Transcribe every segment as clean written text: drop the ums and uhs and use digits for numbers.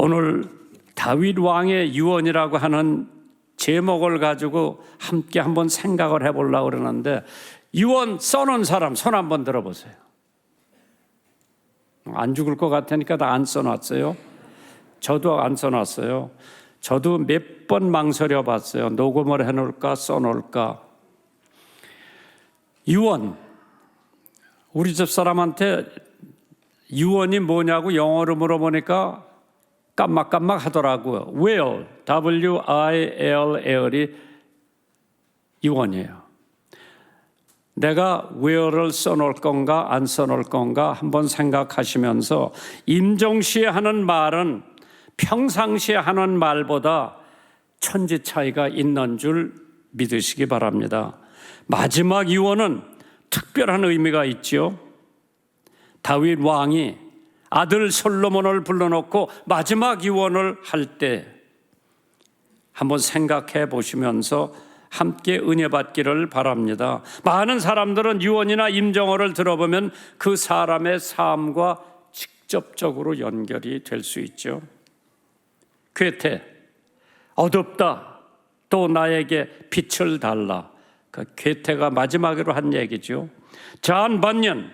오늘 다윗 왕의 유언이라고 하는 제목을 가지고 함께 한번 생각을 해보려고 그러는데, 유언 써놓은 사람 손 한번 들어보세요. 안 죽을 것 같으니까 다 안 써놨어요. 저도 안 써놨어요. 저도 몇 번 망설여 봤어요. 녹음을 해놓을까 써놓을까. 유언, 우리 집 사람한테 유언이 뭐냐고 영어로 물어보니까 깜빡깜빡 하더라고요. will, W-I-L-L이 유언이에요. 내가 will을 써놓을 건가 안 써놓을 건가 한번 생각하시면서, 임종시에 하는 말은 평상시에 하는 말보다 천지 차이가 있는 줄 믿으시기 바랍니다. 마지막 유언은 특별한 의미가 있죠. 다윗 왕이 아들 솔로몬을 불러놓고 마지막 유언을 할 때 한번 생각해 보시면서 함께 은혜 받기를 바랍니다. 많은 사람들은 유언이나 임종어를 들어보면 그 사람의 삶과 직접적으로 연결이 될 수 있죠. 괴테, 어둡다, 또 나에게 빛을 달라. 그 괴테가 마지막으로 한 얘기죠. 존 번연,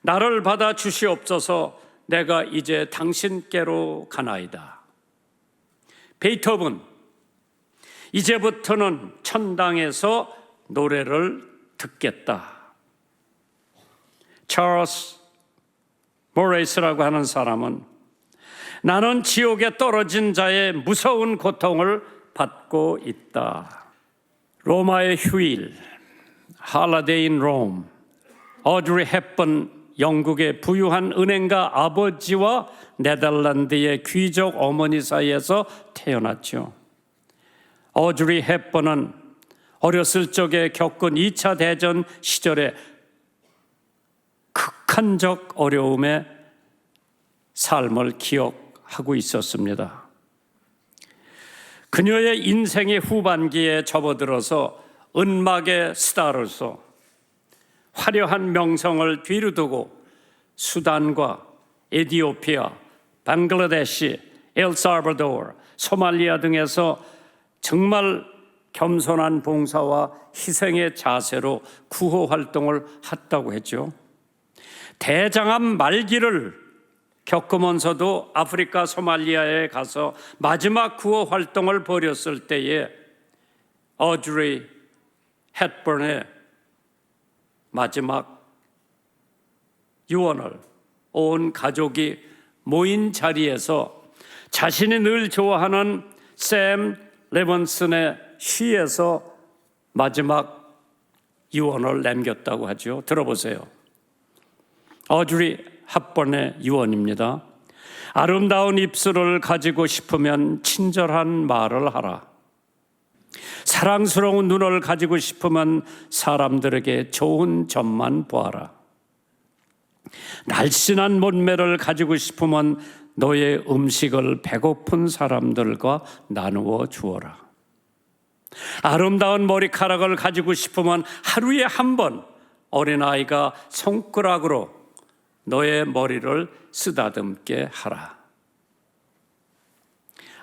나를 받아 주시옵소서, 내가 이제 당신께로 가나이다. 베이토븐, 이제부터는 천당에서 노래를 듣겠다. 찰스 모레이스라고 하는 사람은, 나는 지옥에 떨어진 자의 무서운 고통을 받고 있다. 로마의 휴일, 할리데이 인 롬, 어드리 헵번, 영국의 부유한 은행가 아버지와 네덜란드의 귀족 어머니 사이에서 태어났죠. 어드리 헵번은 어렸을 적에 겪은 2차 대전 시절에 극한적 어려움의 삶을 기억하고 있었습니다. 그녀의 인생의 후반기에 접어들어서 은막의 스타로서 화려한 명성을 뒤로 두고 수단과 에티오피아, 방글라데시, 엘살바도르, 소말리아 등에서 정말 겸손한 봉사와 희생의 자세로 구호 활동을 했다고 했죠. 대장암 말기를 겪으면서도 아프리카 소말리아에 가서 마지막 구호 활동을 벌였을 때에 어드리 헵번의 마지막 유언을 온 가족이 모인 자리에서 자신이 늘 좋아하는 샘 레번슨의 시에서 마지막 유언을 남겼다고 하죠. 들어보세요. 어드리 헵번의 유언입니다. 아름다운 입술을 가지고 싶으면 친절한 말을 하라. 사랑스러운 눈을 가지고 싶으면 사람들에게 좋은 점만 보아라. 날씬한 몸매를 가지고 싶으면 너의 음식을 배고픈 사람들과 나누어 주어라. 아름다운 머리카락을 가지고 싶으면 하루에 한 번 어린아이가 손가락으로 너의 머리를 쓰다듬게 하라.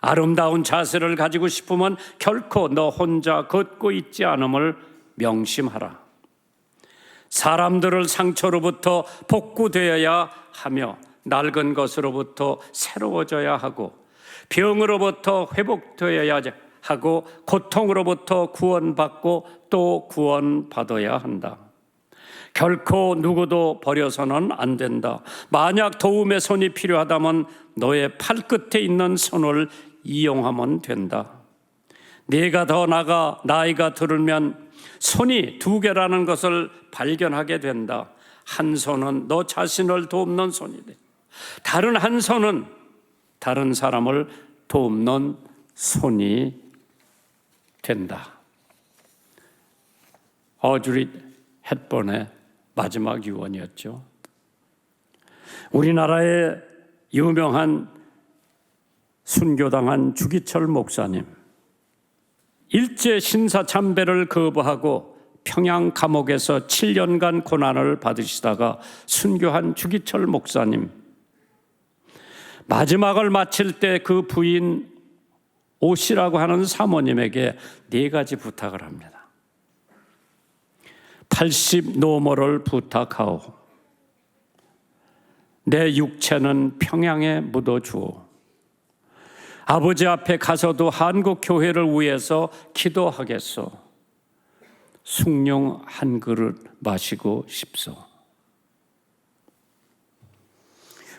아름다운 자세를 가지고 싶으면 결코 너 혼자 걷고 있지 않음을 명심하라. 사람들을 상처로부터 복구되어야 하며 낡은 것으로부터 새로워져야 하고 병으로부터 회복되어야 하고 고통으로부터 구원받고 또 구원받아야 한다. 결코 누구도 버려서는 안 된다. 만약 도움의 손이 필요하다면 너의 팔끝에 있는 손을 이용하면 된다. 네가 더 나가 나이가 들으면 손이 2개라는 것을 발견하게 된다. 한 손은 너 자신을 돕는 손이 돼. 다른 한 손은 다른 사람을 돕는 손이 된다. 어드리 헵번의 마지막 유언이었죠. 우리나라의 유명한 순교당한 주기철 목사님, 일제 신사 참배를 거부하고 평양 감옥에서 7년간 고난을 받으시다가 순교한 주기철 목사님, 마지막을 마칠 때 그 부인 오시라고 하는 사모님에게 4가지 부탁을 합니다. 80 노모를 부탁하오. 내 육체는 평양에 묻어주오. 아버지 앞에 가서도 한국 교회를 위해서 기도하겠소. 숭늉 한 그릇 마시고 싶소.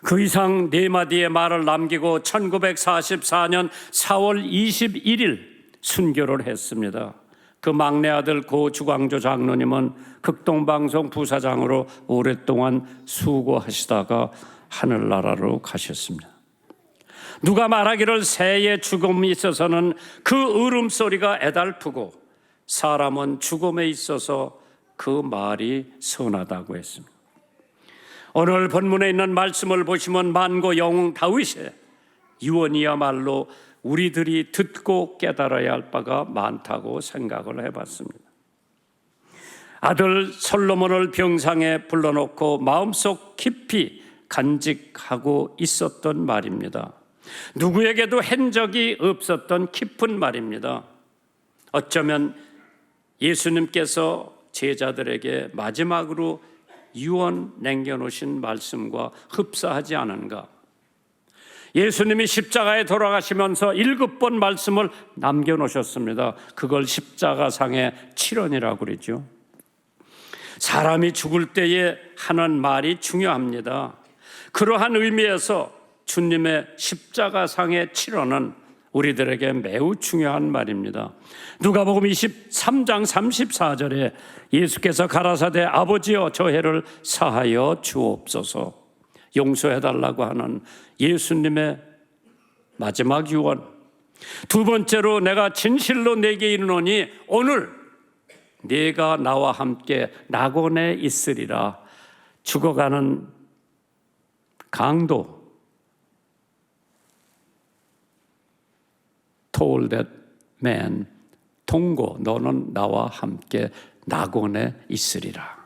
그 이상 4마디의 말을 남기고 1944년 4월 21일 순교를 했습니다. 그 막내 아들 고 주광조 장로님은 극동방송 부사장으로 오랫동안 수고하시다가 하늘나라로 가셨습니다. 누가 말하기를 새의 죽음이 있어서는 그 울음소리가 애달프고 사람은 죽음에 있어서 그 말이 선하다고 했습니다. 오늘 본문에 있는 말씀을 보시면 만고 영웅 다윗의 유언이야말로 우리들이 듣고 깨달아야 할 바가 많다고 생각을 해봤습니다. 아들 솔로몬을 병상에 불러놓고 마음속 깊이 간직하고 있었던 말입니다. 누구에게도 한 적이 없었던 깊은 말입니다. 어쩌면 예수님께서 제자들에게 마지막으로 유언 남겨놓으신 말씀과 흡사하지 않은가? 예수님이 십자가에 돌아가시면서 7번 말씀을 남겨놓으셨습니다. 그걸 십자가상의 칠언이라고 그러죠. 사람이 죽을 때에 하는 말이 중요합니다. 그러한 의미에서 주님의 십자가상의 칠언은 우리들에게 매우 중요한 말입니다. 누가복음 23장 34절에 예수께서 가라사대 아버지여 저 해를 사하여 주옵소서 용서해달라고 하는 예수님의 마지막 유언. 2번째로 내가 진실로 내게 이르노니 오늘 네가 나와 함께 낙원에 있으리라. 죽어가는 강도 told that man, 동고 너는 나와 함께 낙원에 있으리라.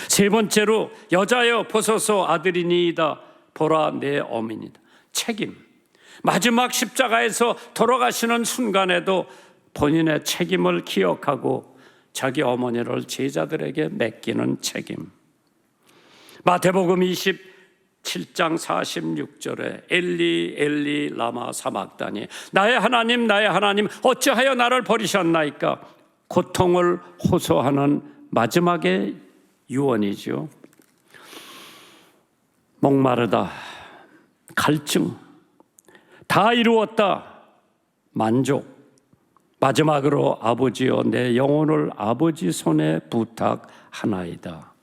3번째로 여자여 보소서 아들이니이다. 보라 내 어미니다. 책임. 마지막 십자가에서 돌아가시는 순간에도 본인의 책임을 기억하고 자기 어머니를 제자들에게 맡기는 책임. 마태복음 27장 46절에 엘리 엘리 라마 사막다니 나의 하나님 나의 하나님 어찌하여 나를 버리셨나이까. 고통을 호소하는 마지막의 유언이죠. 목마르다, 갈증, 다 이루었다, 만족. 마지막으로 아버지여 내 영혼을 아버지 손에 부탁하나이다.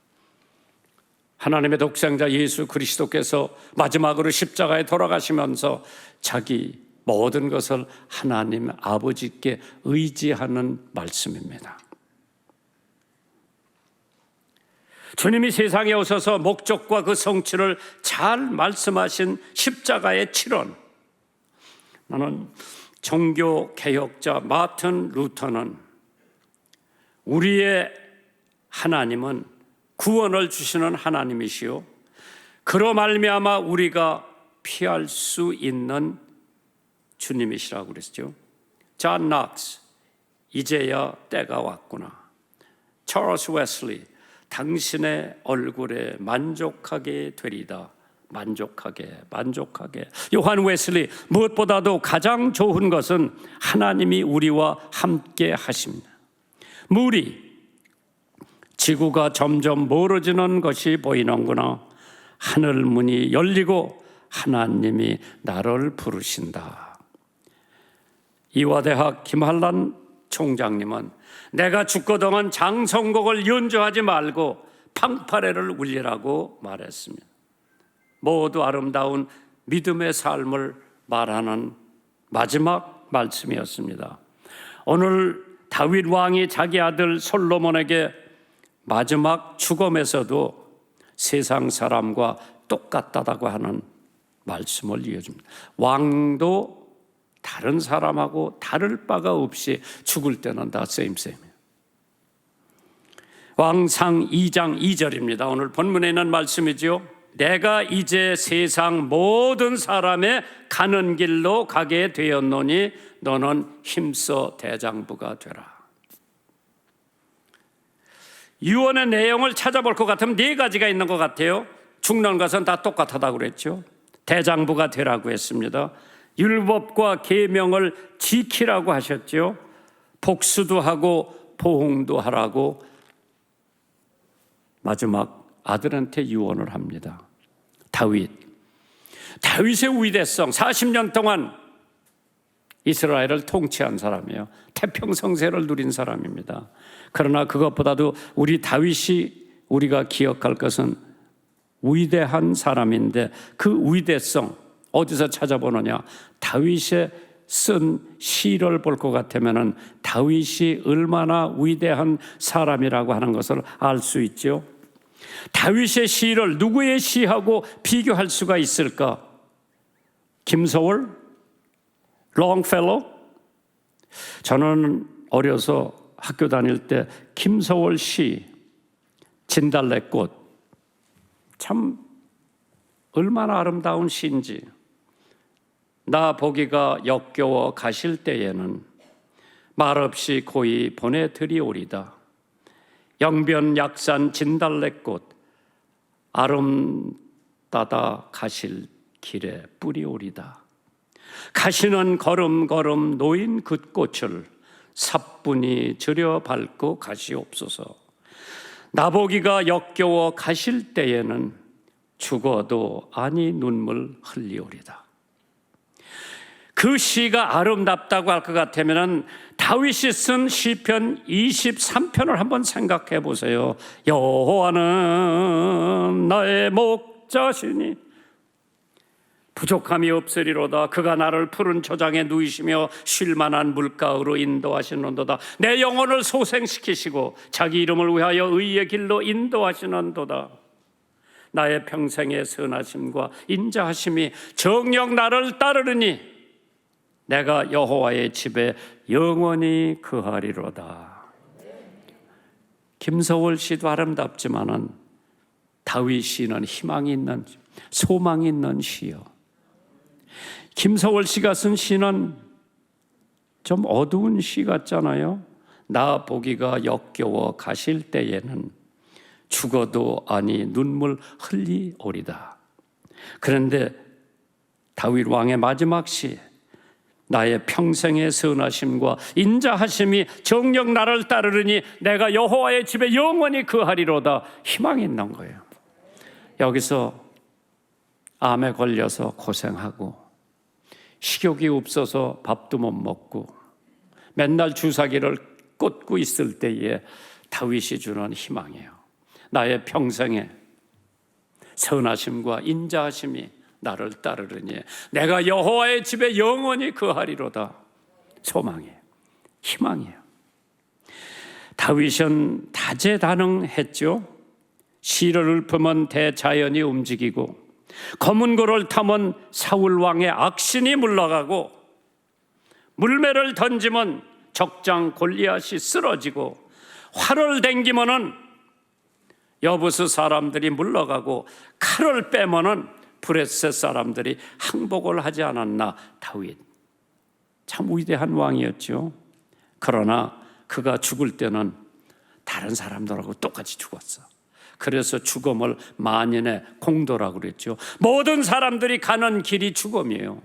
하나님의 독생자 예수 그리스도께서 마지막으로 십자가에 돌아가시면서 자기 모든 것을 하나님 아버지께 의지하는 말씀입니다. 주님이 세상에 오셔서 목적과 그 성취를 잘 말씀하신 십자가의 칠언. 나는 종교 개혁자 마틴 루터는 우리의 하나님은 구원을 주시는 하나님이시요 그로 말미암아 우리가 피할 수 있는 주님이시라고 그랬죠. 존 낙스 이제야 때가 왔구나. 찰스 웨슬리 당신의 얼굴에 만족하게 되리다. 만족하게. 요한 웨슬리 무엇보다도 가장 좋은 것은 하나님이 우리와 함께 하십니다. 물이 지구가 점점 멀어지는 것이 보이는구나. 하늘 문이 열리고 하나님이 나를 부르신다. 이화대학 김한란 총장님은 내가 죽거든 장성곡을 연주하지 말고 팡파레를 울리라고 말했습니다. 모두 아름다운 믿음의 삶을 말하는 마지막 말씀이었습니다. 오늘 다윗 왕이 자기 아들 솔로몬에게 마지막 죽음에서도 세상 사람과 똑같다고 하는 말씀을 이어줍니다. 왕도 다른 사람하고 다를 바가 없이 죽을 때는 다 same. 왕상 2장 2절입니다. 오늘 본문에 있는 말씀이지요. 내가 이제 세상 모든 사람의 가는 길로 가게 되었노니 너는 힘써 대장부가 되라. 유언의 내용을 찾아볼 것 같으면 네 가지가 있는 것 같아요. 죽는 것은 다 똑같다고 그랬죠. 대장부가 되라고 했습니다. 율법과 계명을 지키라고 하셨죠. 복수도 하고 보응도 하라고 마지막 아들한테 유언을 합니다. 다윗의 위대성, 40년 동안 이스라엘을 통치한 사람이에요. 태평성세를 누린 사람입니다. 그러나 그것보다도 우리 다윗이 우리가 기억할 것은 위대한 사람인데 그 위대성 어디서 찾아보느냐? 다윗의 쓴 시를 볼 것 같으면 다윗이 얼마나 위대한 사람이라고 하는 것을 알 수 있죠. 다윗의 시를 누구의 시하고 비교할 수가 있을까? 김소월? 롱펠로? 저는 어려서 학교 다닐 때 김소월 시 진달래꽃 참 얼마나 아름다운 시인지. 나 보기가 역겨워 가실 때에는 말없이 고이 보내드리오리다. 영변 약산 진달래꽃 아름다다 가실 길에 뿌리오리다. 가시는 걸음걸음 놓인 그 꽃을 사뿐히 들여 밟고 가시옵소서. 나보기가 역겨워 가실 때에는 죽어도 아니 눈물 흘리오리다. 그 시가 아름답다고 할 것 같으면 다윗이 쓴 시편 23편을 한번 생각해 보세요. 여호와는 나의 목자시니 부족함이 없으리로다. 그가 나를 푸른 초장에 누이시며 쉴만한 물가으로 인도하시는도다. 내 영혼을 소생시키시고 자기 이름을 위하여 의의 길로 인도하시는도다. 나의 평생의 선하심과 인자하심이 정녕 나를 따르르니 내가 여호와의 집에 영원히 거하리로다. 김서월 시도 아름답지만은 다윗 시는 희망이 있는, 소망이 있는 시요. 김서월 씨가 쓴 시는 좀 어두운 시 같잖아요. 나 보기가 역겨워 가실 때에는 죽어도 아니 눈물 흘리오리다. 그런데 다윗 왕의 마지막 시, 나의 평생의 선하심과 인자하심이 정녕 나를 따르르니 내가 여호와의 집에 영원히 거하리로다. 희망이 있는 거예요. 여기서 암에 걸려서 고생하고 식욕이 없어서 밥도 못 먹고 맨날 주사기를 꽂고 있을 때에 다윗이 주는 희망이에요. 나의 평생의 선하심과 인자하심이 나를 따르르니 내가 여호와의 집에 영원히 거하리로다. 소망이에요. 희망이에요. 다윗은 다재다능했죠. 시를 읊으면 대자연이 움직이고 검은 고를 타면 사울 왕의 악신이 물러가고 물매를 던지면 적장 골리앗이 쓰러지고 활을 댕기면은 여부스 사람들이 물러가고 칼을 빼면은 브레셋 사람들이 항복을 하지 않았나. 다윗 참 위대한 왕이었죠. 그러나 그가 죽을 때는 다른 사람들하고 똑같이 죽었어. 그래서 죽음을 만인의 공도라고 그랬죠. 모든 사람들이 가는 길이 죽음이에요.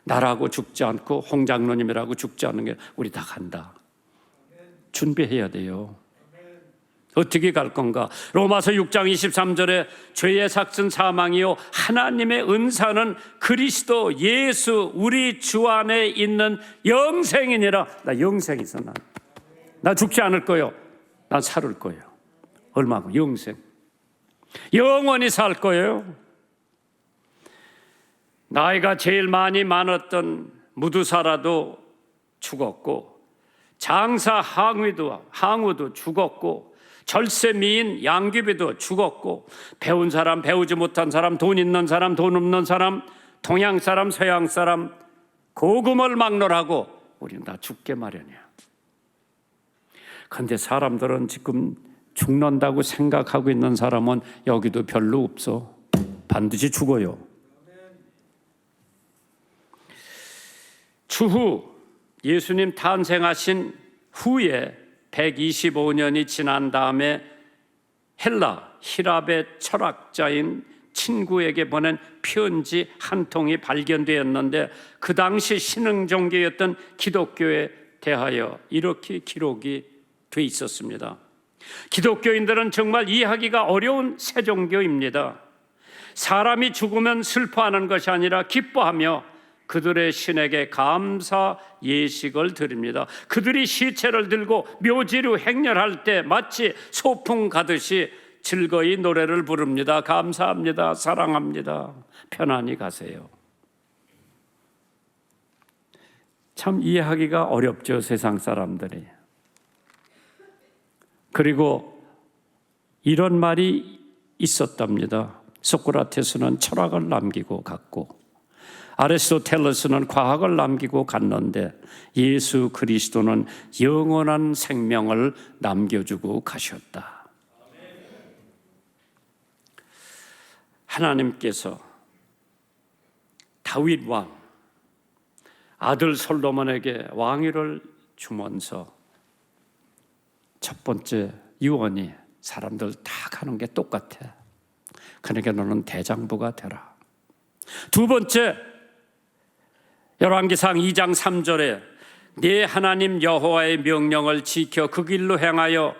나라고 죽지 않고 홍 장로님이라고 죽지 않는 게 우리 다 간다. 준비해야 돼요. 어떻게 갈 건가? 로마서 6장 23절에 죄의 삭은 사망이요 하나님의 은사는 그리스도 예수 우리 주 안에 있는 영생이니라. 나 영생 있어. 나 죽지 않을 거요. 난 살을 거예요. 얼마고? 영생. 영원히 살 거예요. 나이가 제일 많았던 무두사라도 죽었고 장사 항우도 죽었고 절세미인 양귀비도 죽었고 배운 사람, 배우지 못한 사람, 돈 있는 사람, 돈 없는 사람, 동양 사람, 서양 사람 고금을 막론하고 우리는 다 죽게 마련이야. 그런데 사람들은 지금 죽는다고 생각하고 있는 사람은 여기도 별로 없어. 반드시 죽어요. 추후 예수님 탄생하신 후에 125년이 지난 다음에 히랍의 철학자인 친구에게 보낸 편지 한 통이 발견되었는데 그 당시 신흥 종교였던 기독교에 대하여 이렇게 기록이 돼 있었습니다. 기독교인들은 정말 이해하기가 어려운 새 종교입니다. 사람이 죽으면 슬퍼하는 것이 아니라 기뻐하며 그들의 신에게 감사 예식을 드립니다. 그들이 시체를 들고 묘지로 행렬할 때 마치 소풍 가듯이 즐거이 노래를 부릅니다. 감사합니다. 사랑합니다. 편안히 가세요. 참 이해하기가 어렵죠, 세상 사람들이. 그리고 이런 말이 있었답니다. 소크라테스는 철학을 남기고 갔고 아리스토텔레스는 과학을 남기고 갔는데 예수 그리스도는 영원한 생명을 남겨주고 가셨다. 하나님께서 다윗 왕, 아들 솔로몬에게 왕위를 주면서 첫 번째 유언이 사람들 다 가는 게 똑같아. 그러니까 너는 대장부가 되라. 두 번째, 열왕기상 2장 3절에 네 하나님 여호와의 명령을 지켜 그 길로 행하여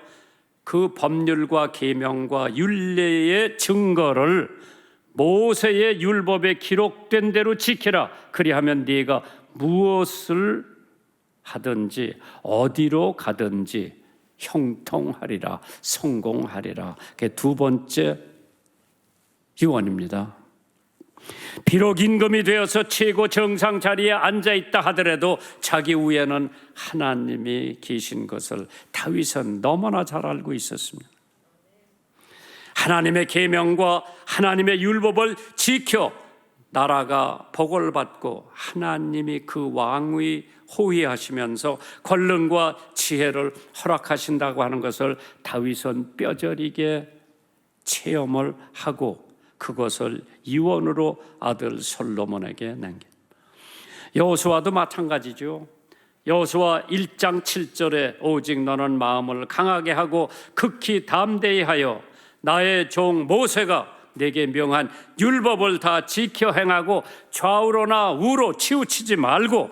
그 법률과 계명과 율례의 증거를 모세의 율법에 기록된 대로 지키라. 그리하면 네가 무엇을 하든지 어디로 가든지 형통하리라, 성공하리라. 그게 두 번째 유언입니다. 비록 임금이 되어서 최고 정상 자리에 앉아있다 하더라도 자기 위에는 하나님이 계신 것을 다윗은 너무나 잘 알고 있었습니다. 하나님의 계명과 하나님의 율법을 지켜 나라가 복을 받고 하나님이 그 왕위 호위하시면서 권능과 지혜를 허락하신다고 하는 것을 다윗은 뼈저리게 체험을 하고 그것을 유언으로 아들 솔로몬에게 남깁니다. 여호수아도 마찬가지죠. 여호수아 1장 7절에 오직 너는 마음을 강하게 하고 극히 담대히 하여 나의 종 모세가 내게 명한 율법을 다 지켜 행하고 좌우로나 우로 치우치지 말고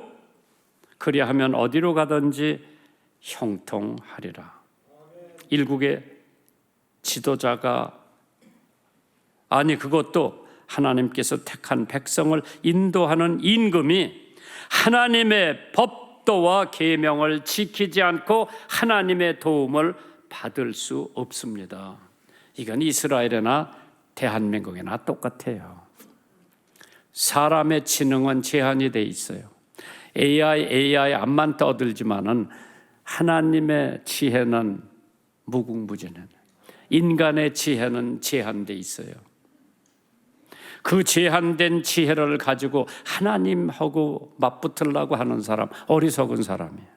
그리하면 어디로 가든지 형통하리라. 일국의 지도자가 그것도 하나님께서 택한 백성을 인도하는 임금이 하나님의 법도와 계명을 지키지 않고 하나님의 도움을 받을 수 없습니다. 이건 이스라엘이나 대한민국이나 똑같아요. 사람의 지능은 제한이 돼 있어요. AI 암만 떠들지만은 하나님의 지혜는 무궁무진해. 인간의 지혜는 제한돼 있어요. 그 제한된 지혜를 가지고 하나님하고 맞붙으려고 하는 사람, 어리석은 사람이에요.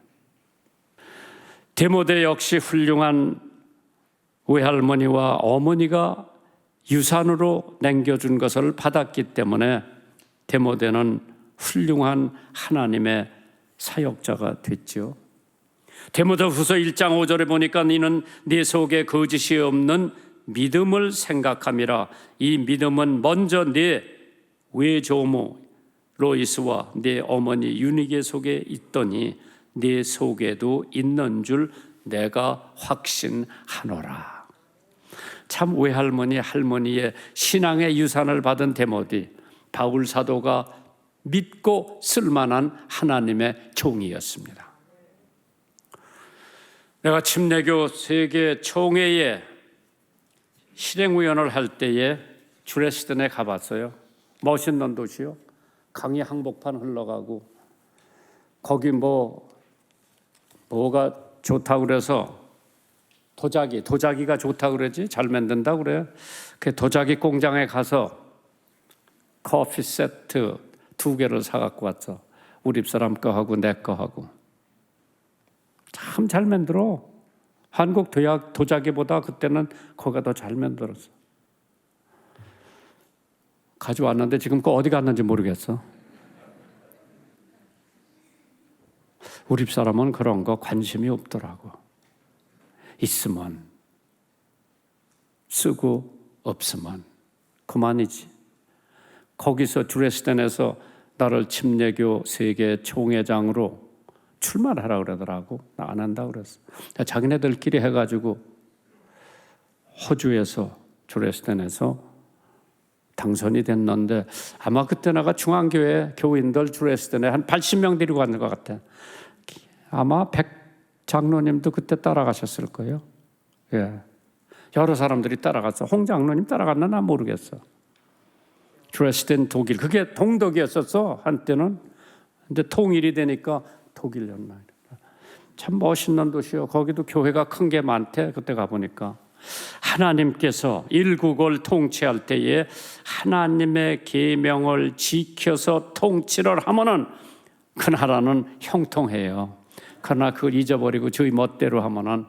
디모데 역시 훌륭한 외할머니와 어머니가 유산으로 남겨준 것을 받았기 때문에 디모데는 훌륭한 하나님의 사역자가 됐죠. 디모데후서 1장 5절에 보니까 너는 네 속에 거짓이 없는 믿음을 생각함이라. 이 믿음은 먼저 네 외조모 로이스와 네 어머니 유니게 속에 있더니 네 속에도 있는 줄 내가 확신하노라. 참 외할머니 할머니의 신앙의 유산을 받은 디모데, 바울 사도가 믿고 쓸만한 하나님의 종이었습니다. 내가 침례교 세계 총회에 실행위원을 할 때에 주레스덴에 가봤어요. 멋있는 도시요. 강이 항복판 흘러가고 거기 뭐가 좋다고 그래서 도자기가 좋다고 그러지? 잘 만든다고 그래요. 그 도자기 공장에 가서 커피 세트 2개를 사갖고 왔어. 우리 집사람 거 하고 내 거 하고. 참 잘 만들어. 한국 도자기보다 그때는 거기가 더 잘 만들었어. 가져왔는데 지금 그 어디 갔는지 모르겠어. 우리 사람은 그런 거 관심이 없더라고. 있으면 쓰고 없으면 그만이지. 거기서 드레스덴에서 나를 침례교 세계 총회장으로 출마하라 그러더라고. 나 안 한다 그랬어. 자기네들끼리 해가지고 호주에서 드레스덴에서 당선이 됐는데 아마 그때 내가 중앙교회 교인들 드레스덴에 한 80명 데리고 갔는 것 같아. 아마 백 장로님도 그때 따라가셨을 거예요. 예. 여러 사람들이 따라갔어. 홍 장로님 따라갔나 난 모르겠어. 드레스덴 독일, 그게 동독이었었어 한때는. 근데 통일이 되니까 독일이었나. 참 멋있는 도시요. 거기도 교회가 큰 게 많대. 그때 가보니까 하나님께서 일국을 통치할 때에 하나님의 계명을 지켜서 통치를 하면은 그 나라는 형통해요. 그러나 그걸 잊어버리고 저희 멋대로 하면은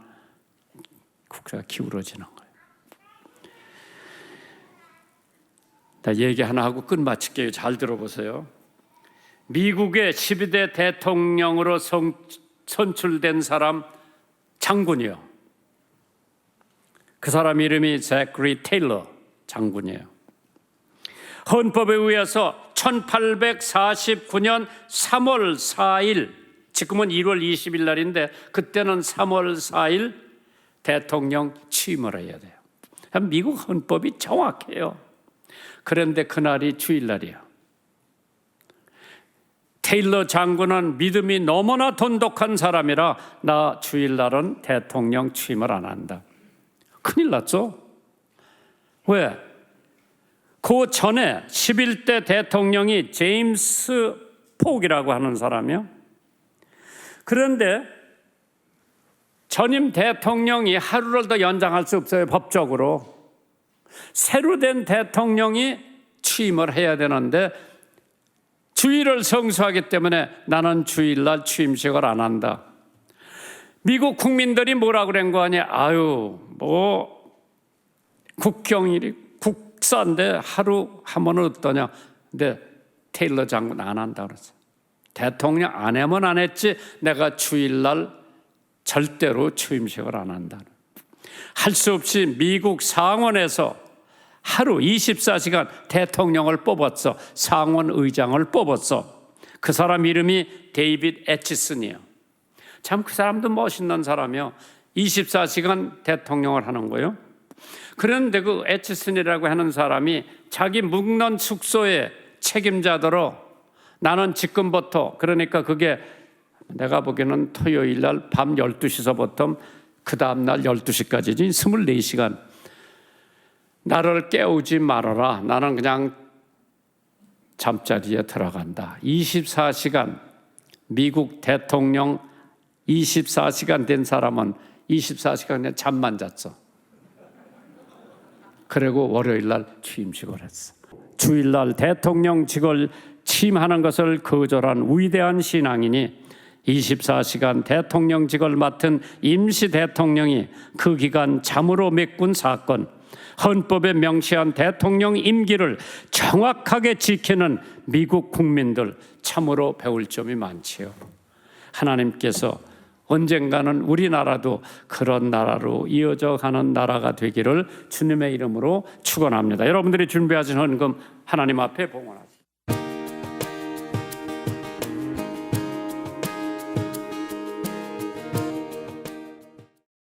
국가가 기울어지는 거예요. 나 얘기 하나 하고 끝마칠게요. 잘 들어보세요. 미국의 12대 대통령으로 선출된 사람 장군이요. 그 사람 이름이 제크리 테일러 장군이에요. 헌법에 의해서 1849년 3월 4일, 지금은 1월 20일 날인데 그때는 3월 4일 대통령 취임을 해야 돼요. 미국 헌법이 정확해요. 그런데 그날이 주일날이에요. 테일러 장군은 믿음이 너무나 돈독한 사람이라 나 주일날은 대통령 취임을 안 한다. 큰일 났죠? 왜? 그 전에 11대 대통령이 제임스 폭이라고 하는 사람이요. 그런데 전임 대통령이 하루를 더 연장할 수 없어요. 법적으로. 새로 된 대통령이 취임을 해야 되는데 주일을 성수하기 때문에 나는 주일날 취임식을 안 한다. 미국 국민들이 뭐라 그런 거 아니야? 아유, 뭐 국경일이 국사인데 하루 하면 어떠냐? 근데 테일러 장군 안 한다 그랬어. 대통령 안 하면 안 했지 내가 주일날 절대로 취임식을 안 한다. 할 수 없이 미국 상원에서 하루 24시간 대통령을 뽑았어. 상원 의장을 뽑았어. 그 사람 이름이 데이빗 애치슨이에요. 참 그 사람도 멋있는 사람이요. 24시간 대통령을 하는 거예요. 그런데 그 애치슨이라고 하는 사람이 자기 묵는 숙소의 책임자더러 나는 지금부터, 그러니까 그게 내가 보기에는 토요일 날 밤 12시서부터 그 다음날 12시까지지 24시간 나를 깨우지 말아라. 나는 그냥 잠자리에 들어간다. 24시간 미국 대통령 24시간 된 사람은 24시간 그냥 잠만 잤어. 그리고 월요일 날 취임식을 했어. 주일 날 대통령직을 취임하는 것을 거절한 위대한 신앙인이 24시간 대통령직을 맡은 임시 대통령이 그 기간 잠으로 메꾼 사건, 헌법에 명시한 대통령 임기를 정확하게 지키는 미국 국민들 참으로 배울 점이 많지요. 하나님께서 언젠가는 우리나라도 그런 나라로 이어져 가는 나라가 되기를 주님의 이름으로 축원합니다. 여러분들이 준비하신 헌금 하나님 앞에 봉헌하세요.